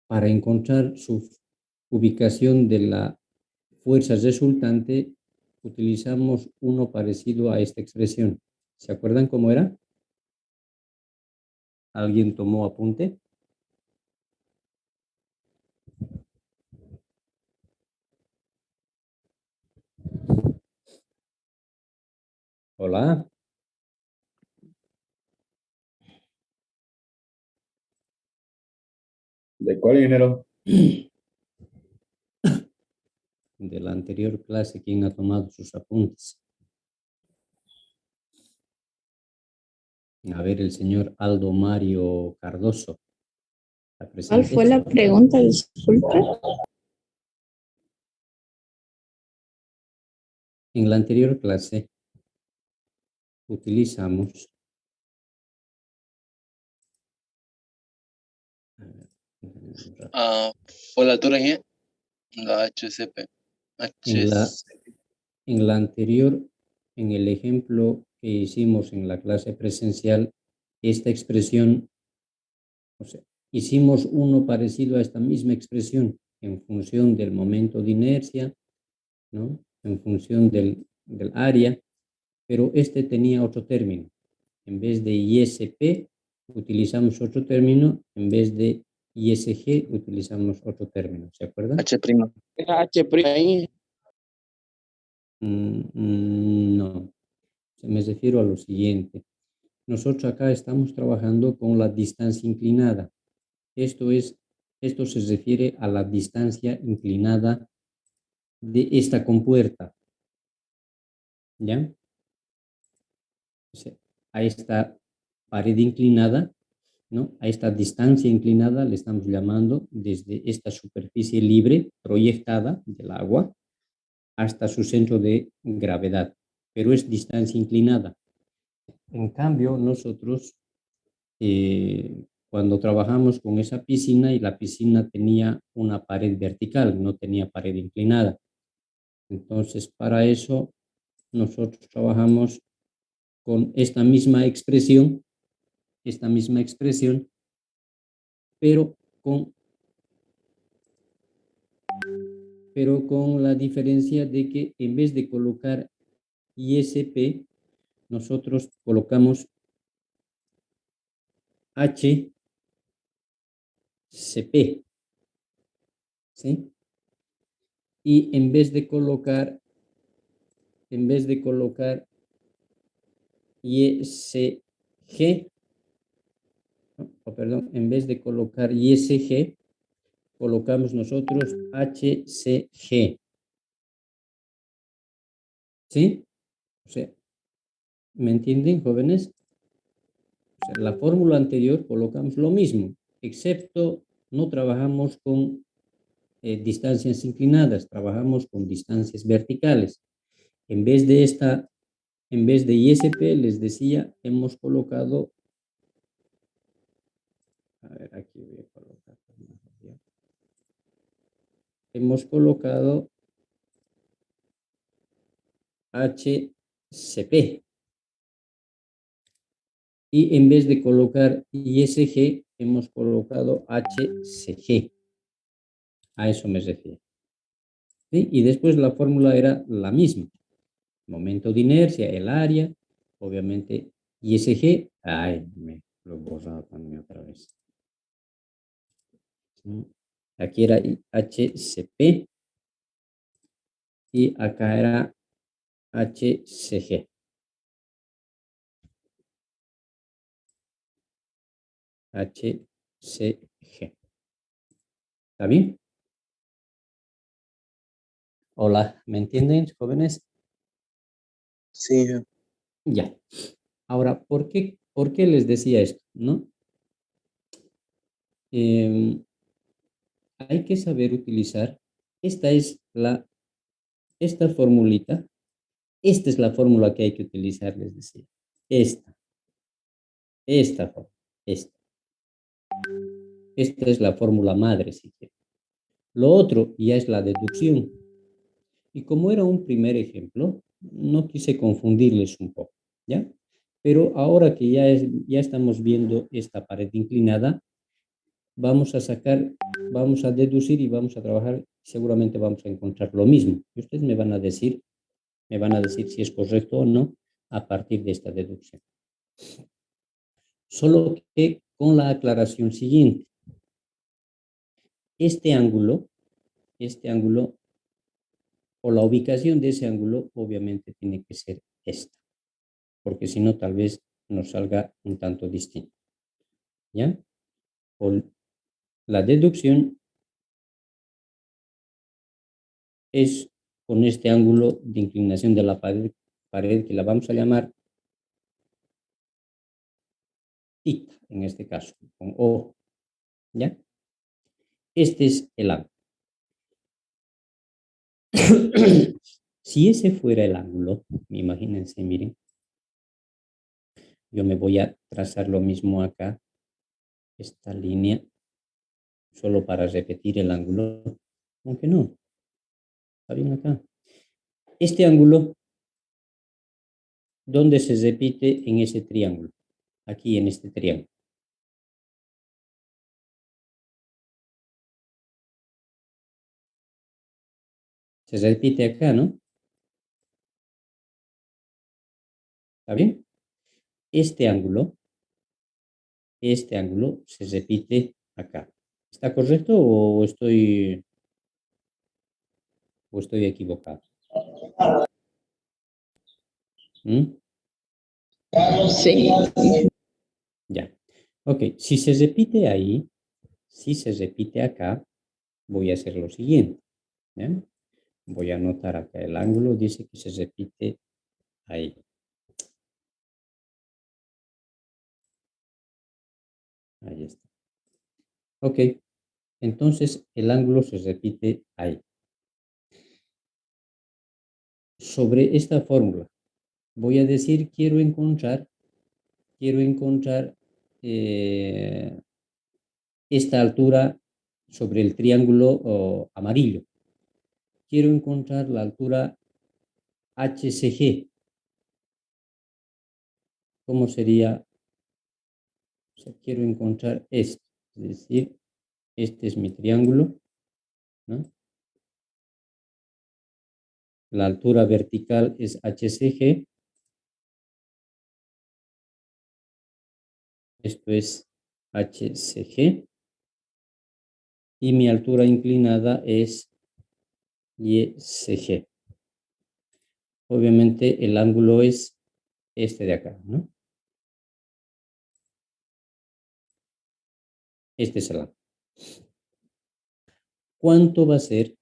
Para encontrar su ubicación de la fuerza resultante, utilizamos uno parecido a esta expresión. ¿Se acuerdan cómo era? ¿Alguien tomó apunte? Hola. ¿De cuál género? De la anterior clase, ¿quién ha tomado sus apuntes? A ver, el señor Aldo Mario Cardoso. ¿Está ¿Cuál presente? fue la pregunta? Disculpe. En la anterior clase utilizamos Fue la altura en la HCP. en la anterior, en el ejemplo que hicimos en la clase presencial, esta expresión, o sea, hicimos uno parecido a esta misma expresión en función del momento de inercia, ¿no? En función del área, pero este tenía otro término. En vez de ISP, utilizamos otro término, en vez de ISG, utilizamos otro término, ¿se acuerdan? H'. Era H' ahí. No, me refiero a lo siguiente. Nosotros acá estamos trabajando con la distancia inclinada. Esto se refiere a la distancia inclinada de esta compuerta, ¿ya? O sea, a esta pared inclinada, ¿no? A esta distancia inclinada le estamos llamando desde esta superficie libre proyectada del agua hasta su centro de gravedad, pero es distancia inclinada. En cambio, nosotros cuando trabajamos con esa piscina, y la piscina tenía una pared vertical, no tenía pared inclinada. Entonces, para eso, nosotros trabajamos con esta misma expresión, pero con la diferencia de que en vez de colocar ISP, nosotros colocamos HCP, ¿sí? Y en vez de colocar ISG, en vez de colocar ISG, colocamos nosotros HCG. ¿Sí? O sea, ¿me entienden, jóvenes? O sea, la fórmula anterior colocamos lo mismo, excepto no trabajamos con distancias inclinadas, trabajamos con distancias verticales. En vez de ISP, les decía, hemos colocado, a ver, aquí voy a colocar, hemos colocado HCP. Y en vez de colocar ISG, hemos colocado HCG. A eso me refiero. ¿Sí? Y después la fórmula era la misma. Momento de inercia, el área, obviamente ISG. Ay, me lo he borrado también otra vez. ¿Sí? Aquí era HCP y acá era HCG. HCG. ¿Está bien? Hola, ¿me entienden, jóvenes? Sí, jefe. Ya. Ahora, ¿por qué les decía esto? ¿No? Hay que saber utilizar, esta formulita, esta es la fórmula que hay que utilizar, les decía. Esta fórmula, esta. Esta es la fórmula madre, si quieren. Lo otro ya es la deducción. Y como era un primer ejemplo, no quise confundirles un poco, ¿ya? Pero ahora que ya estamos viendo esta pared inclinada, vamos a deducir y vamos a trabajar, seguramente vamos a encontrar lo mismo. Y ustedes me van a decir si es correcto o no a partir de esta deducción. Solo que con la aclaración siguiente. Este ángulo, o la ubicación de ese ángulo, obviamente tiene que ser esta, porque si no, tal vez nos salga un tanto distinto. ¿Ya? La deducción es con este ángulo de inclinación de la pared que la vamos a llamar theta, en este caso, con O. ¿Ya? Este es el ángulo. Si ese fuera el ángulo, imagínense, miren, yo me voy a trazar lo mismo acá, esta línea, solo para repetir el ángulo, aunque no, está bien acá. Este ángulo, ¿dónde se repite en ese triángulo? Aquí en este triángulo. Se repite acá, ¿no? ¿Está bien? Este ángulo se repite acá. ¿Está correcto o estoy equivocado? ¿Mm? Sí. Ya. Ok, si se repite ahí, si se repite acá, voy a hacer lo siguiente. ¿Ya? Voy a anotar acá el ángulo, dice que se repite ahí. Ahí está. Ok, entonces el ángulo se repite ahí. Sobre esta fórmula, voy a decir quiero encontrar esta altura sobre el triángulo amarillo. Quiero encontrar la altura HCG. ¿Cómo sería? O sea, quiero encontrar esto, es decir, este es mi triángulo, ¿no? La altura vertical es HCG. Esto es HCG. Y mi altura inclinada es YCG. Obviamente el ángulo es este de acá, ¿no? Este es el ángulo. ¿Cuánto va a ser?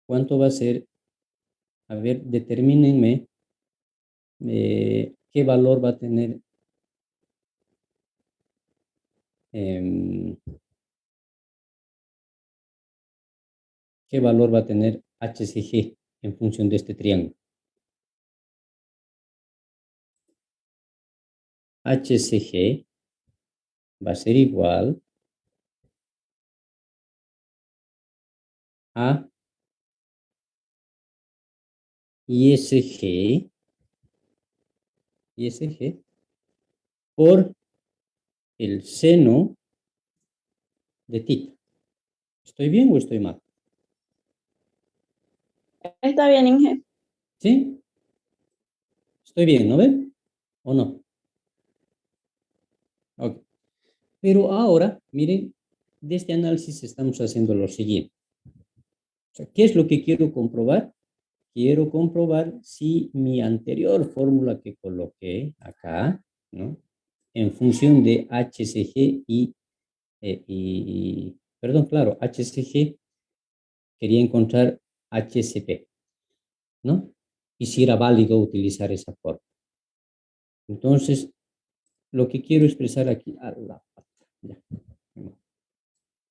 ¿Cuánto va a ser? A ver, determínenme qué valor va a tener qué valor va a tener HCG en función de este triángulo. HCG va a ser igual a ISG por el seno de θ. ¿Estoy bien o estoy mal? Está bien, Inge. ¿Sí? ¿Estoy bien, no ven? ¿O no? Ok. Pero ahora, miren, de este análisis estamos haciendo lo siguiente. O sea, ¿qué es lo que quiero comprobar? Quiero comprobar si mi anterior fórmula que coloqué acá, ¿no? En función de HCG perdón, claro, HCG quería encontrar HCP, ¿no? Y si era válido utilizar esa forma. Entonces, lo que quiero expresar aquí,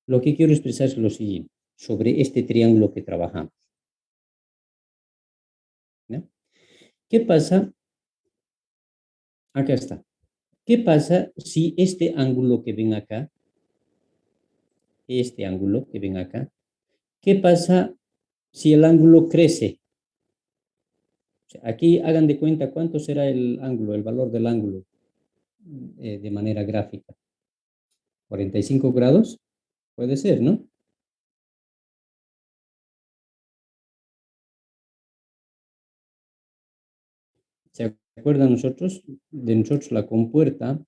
lo que quiero expresar es lo siguiente, sobre este triángulo que trabajamos. ¿No? ¿Qué pasa? Acá está. ¿Qué pasa si este ángulo que ven acá, qué pasa si el ángulo crece? O sea, aquí hagan de cuenta cuánto será el ángulo, el valor del ángulo de manera gráfica. 45 grados, puede ser, ¿no? ¿Se acuerdan de nosotros la compuerta,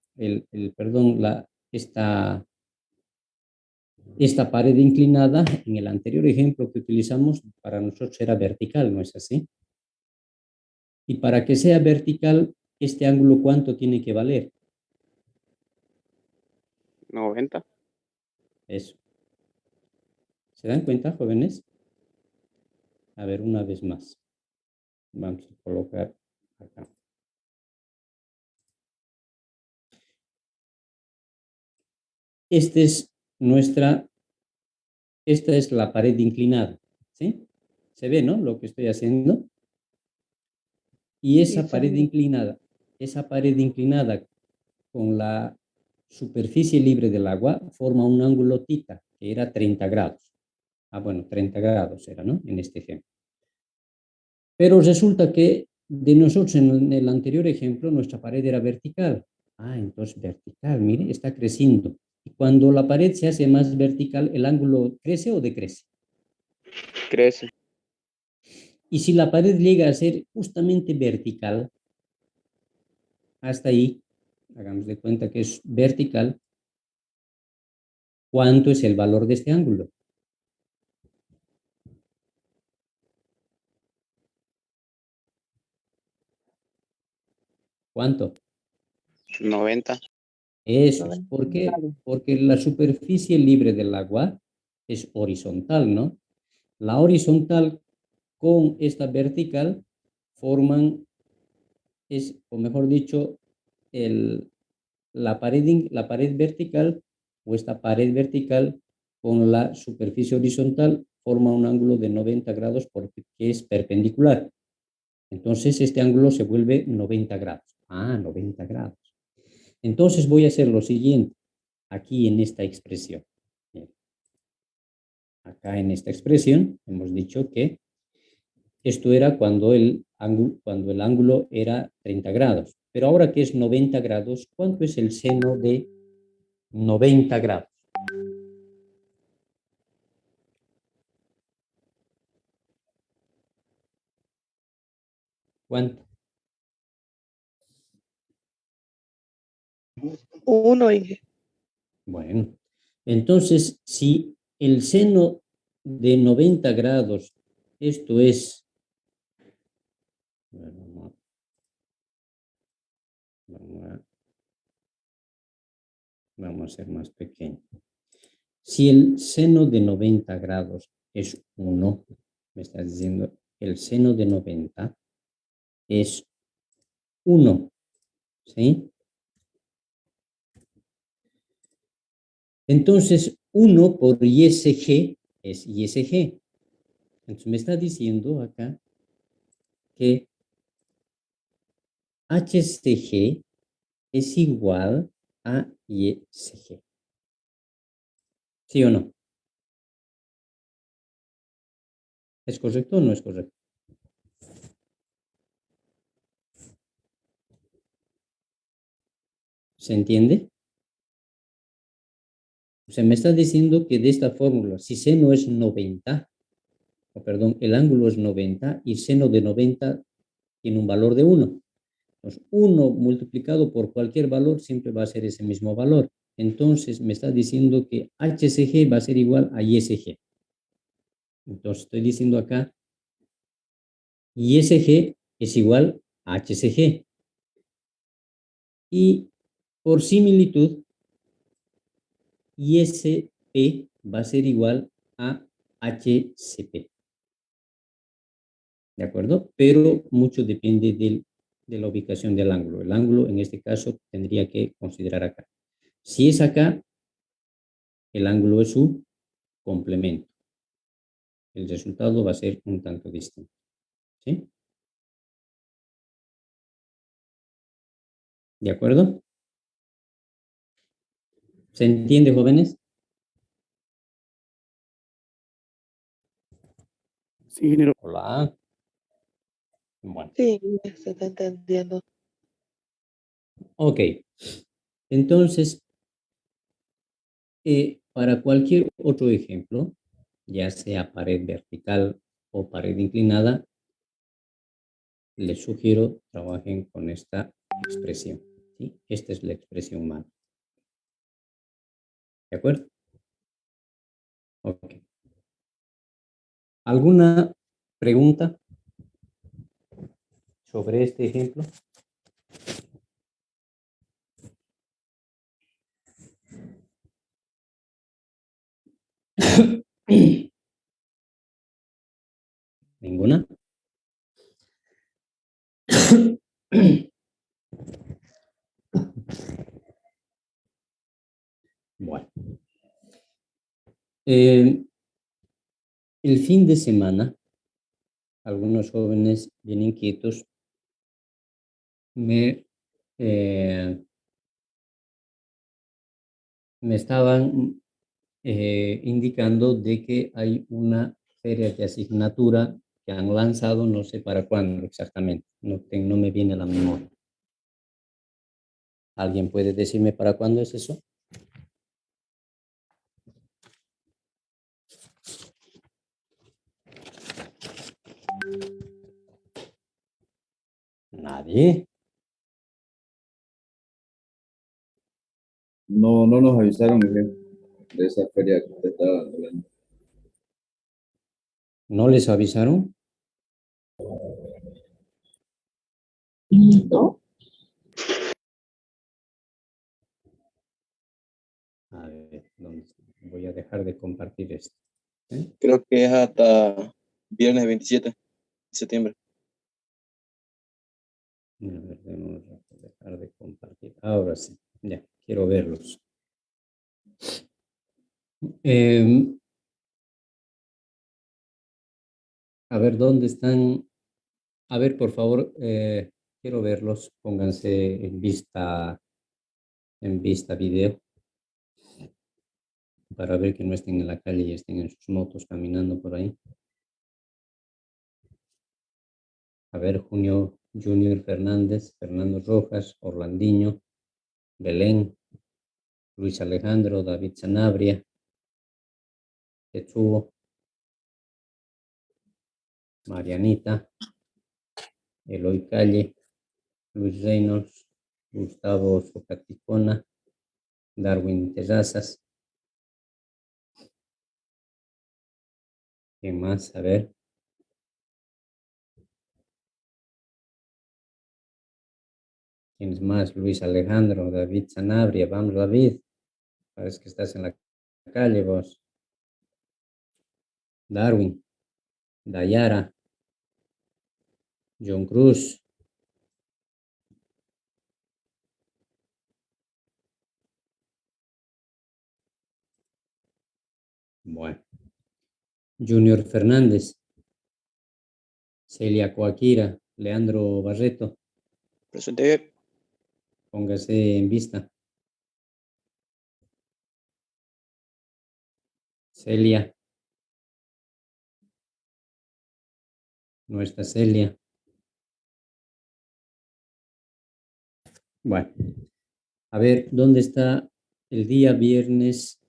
esta pared inclinada, en el anterior ejemplo que utilizamos, para nosotros era vertical, ¿no es así? Y para que sea vertical, este ángulo, ¿cuánto tiene que valer? 90. Eso. ¿Se dan cuenta, jóvenes? A ver, una vez más. Vamos a colocar acá. Esta es la pared inclinada, ¿sí? ¿Se ve, no? Lo que estoy haciendo. Y esa pared inclinada con la superficie libre del agua forma un ángulo θ, que era 30 grados. Ah, bueno, 30 grados era, ¿no? En este ejemplo. Pero resulta que de nosotros en el anterior ejemplo, nuestra pared era vertical. Ah, entonces vertical, mire, está creciendo. Y cuando la pared se hace más vertical, ¿el ángulo crece o decrece? Crece. Y si la pared llega a ser justamente vertical, hasta ahí, hagamos de cuenta que es vertical, ¿cuánto es el valor de este ángulo? ¿Cuánto? 90. Eso es. ¿Por qué? Porque la superficie libre del agua es horizontal, ¿no? La horizontal con esta vertical forman, o mejor dicho, la pared vertical o esta pared vertical con la superficie horizontal forma un ángulo de 90 grados porque es perpendicular. Entonces este ángulo se vuelve 90 grados. Ah, 90 grados. Entonces voy a hacer lo siguiente, aquí en esta expresión. Acá en esta expresión hemos dicho que esto era cuando el ángulo era 30 grados. Pero ahora que es 90 grados, ¿cuánto es el seno de 90 grados? ¿Cuánto? 1, Inge. Bueno, entonces, si el seno de 90 grados, esto es, vamos a hacer más pequeño. Si el seno de 90 grados es 1, me estás diciendo, el seno de 90 es 1, ¿sí? Entonces, 1 por ISG es ISG. Entonces, me está diciendo acá que HCG es igual a ISG. ¿Sí o no? ¿Es correcto o no es correcto? ¿Se entiende? O sea, me está diciendo que de esta fórmula, si seno es 90, perdón, el ángulo es 90 y seno de 90 tiene un valor de 1. Entonces, 1 multiplicado por cualquier valor siempre va a ser ese mismo valor. Entonces, me está diciendo que HCG va a ser igual a ISG. Entonces, estoy diciendo acá, ISG es igual a HCG. Y por similitud, ISP va a ser igual a HCP. ¿De acuerdo? Pero mucho depende de la ubicación del ángulo. El ángulo, en este caso, tendría que considerar acá. Si es acá, el ángulo es su complemento. El resultado va a ser un tanto distinto. ¿Sí? ¿De acuerdo? ¿Se entiende, jóvenes? Sí, ingeniero. Hola. Bueno, Sí, se está entendiendo. ok. Entonces, para cualquier otro ejemplo, ya sea pared vertical o pared inclinada, les sugiero trabajen con esta expresión. ¿Sí? Esta es la expresión MAN. ¿De acuerdo? Ok. ¿Alguna pregunta sobre este ejemplo? ¿Ninguna? Bueno. El fin de semana, algunos jóvenes bien inquietos me estaban indicando de que hay una feria de asignatura que han lanzado, no sé para cuándo exactamente, no me viene a la memoria. ¿Alguien puede decirme para cuándo es eso? Nadie. No, no nos avisaron de esa feria que usted estaba hablando. ¿No les avisaron? No. A ver, voy a dejar de compartir esto. Creo que es hasta viernes 27 de septiembre. A ver, dejar de compartir. Ahora sí, ya, quiero verlos. A ver, ¿dónde están? A ver, por favor, quiero verlos. Pónganse en vista video, para ver que no estén en la calle y estén en sus motos caminando por ahí. A ver, Junior Fernández, Fernando Rojas, Orlandiño, Belén, Luis Alejandro, David Sanabria, Tetsuo, Marianita, Eloy Calle, Luis Reynolds, Gustavo Socaticona, Darwin Terrazas. ¿Quién más? A ver. ¿Quién es más? Luis Alejandro, David Sanabria. Vamos, David. Parece que estás en la calle, vos. Darwin, Dayara, John Cruz. Bueno. Junior Fernández, Celia Coaquira, Leandro Barreto. Presente. Póngase en vista. Celia. No está Celia. Bueno. A ver, ¿dónde está el día viernes?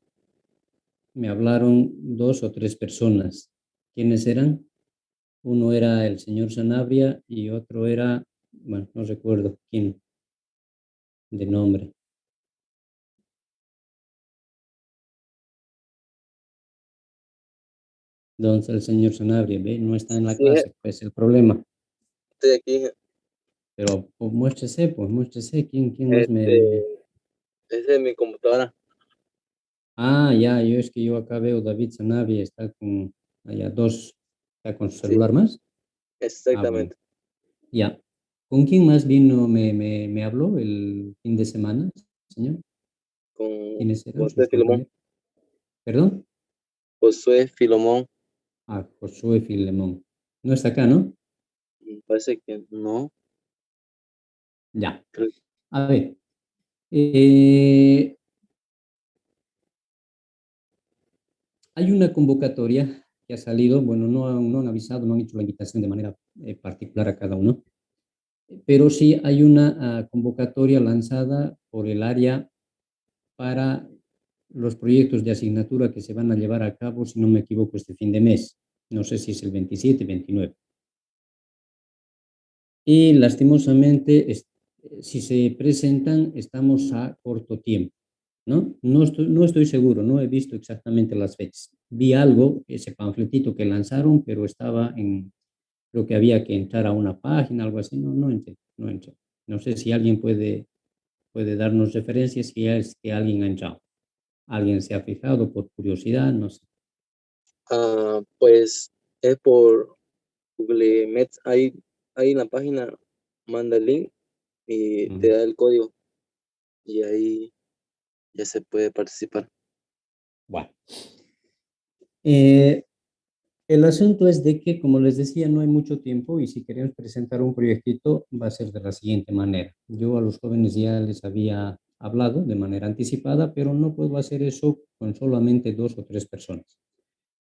Me hablaron 2 o 3 personas. ¿Quiénes eran? Uno era el señor Sanabria y otro era, bueno, no recuerdo quién de nombre. ¿Dónde está el señor Sanabria? ¿Ve? No está en la Sí, clase, pues el problema. estoy aquí. Pero pues, muéstrese, quién más Ese es mi computadora. Ah, ya, yo acá veo David Sanabria, está con, allá, está con su celular más. Ah, bueno, Exactamente. ya. ¿Con quién más vino, me habló el fin de semana, señor? Con ¿Quiénes eran sus Josué Filomón. compañeros? ¿Perdón? Josué Filomón. Ah, Josué Filemón. No está acá, ¿no? Parece que no. Ya. Creo- A ver. eh, Hay una convocatoria que ha salido, bueno, no han avisado, no han hecho la invitación de manera particular a cada uno, pero sí hay una convocatoria lanzada por el área para los proyectos de asignatura que se van a llevar a cabo, si no me equivoco, este fin de mes. No sé si es el 27, 29. Y lastimosamente, si se presentan, estamos a corto tiempo, ¿no? No estoy seguro, no he visto exactamente las fechas. Vi algo, ese panfletito que lanzaron, pero estaba creo que había que entrar a una página, algo así, no entré. No sé si alguien puede darnos referencias si es que alguien ha entrado. ¿Alguien se ha fijado por curiosidad? No sé. Pues es por Google Maps. Ahí en la página manda el link y te da el código. Y ahí ya se puede participar. Bueno. El asunto es de que, como les decía, no hay mucho tiempo y si queremos presentar un proyectito va a ser de la siguiente manera. Yo a los jóvenes ya les había hablado de manera anticipada, pero no puedo hacer eso con solamente 2 o 3 personas,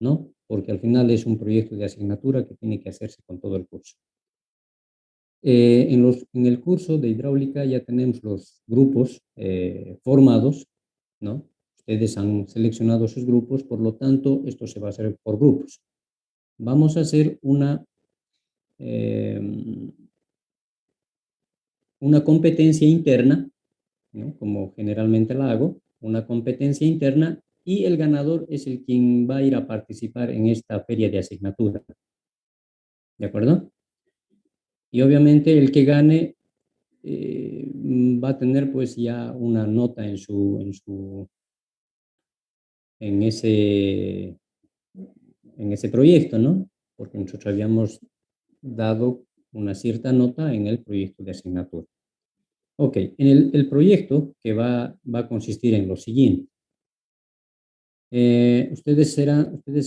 ¿no? Porque al final es un proyecto de asignatura que tiene que hacerse con todo el curso. En el curso de hidráulica ya tenemos los grupos formados, ¿no? Ustedes han seleccionado sus grupos, por lo tanto, esto se va a hacer por grupos. Vamos a hacer una competencia interna, ¿no? Como generalmente la hago, una competencia interna y el ganador es el quien va a ir a participar en esta feria de asignatura. ¿De acuerdo? Y obviamente el que gane va a tener pues ya una nota en ese proyecto, ¿no? Porque nosotros habíamos dado una cierta nota en el proyecto de asignatura. Ok, en el proyecto que va a consistir en lo siguiente. Ustedes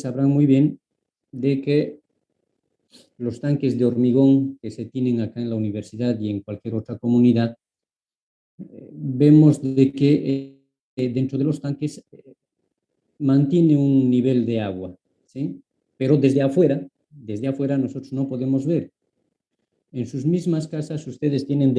sabrán muy bien de que los tanques de hormigón que se tienen acá en la universidad y en cualquier otra comunidad, vemos de que dentro de los tanques mantiene un nivel de agua, ¿sí? Pero desde afuera nosotros no podemos ver. En sus mismas casas ustedes tienen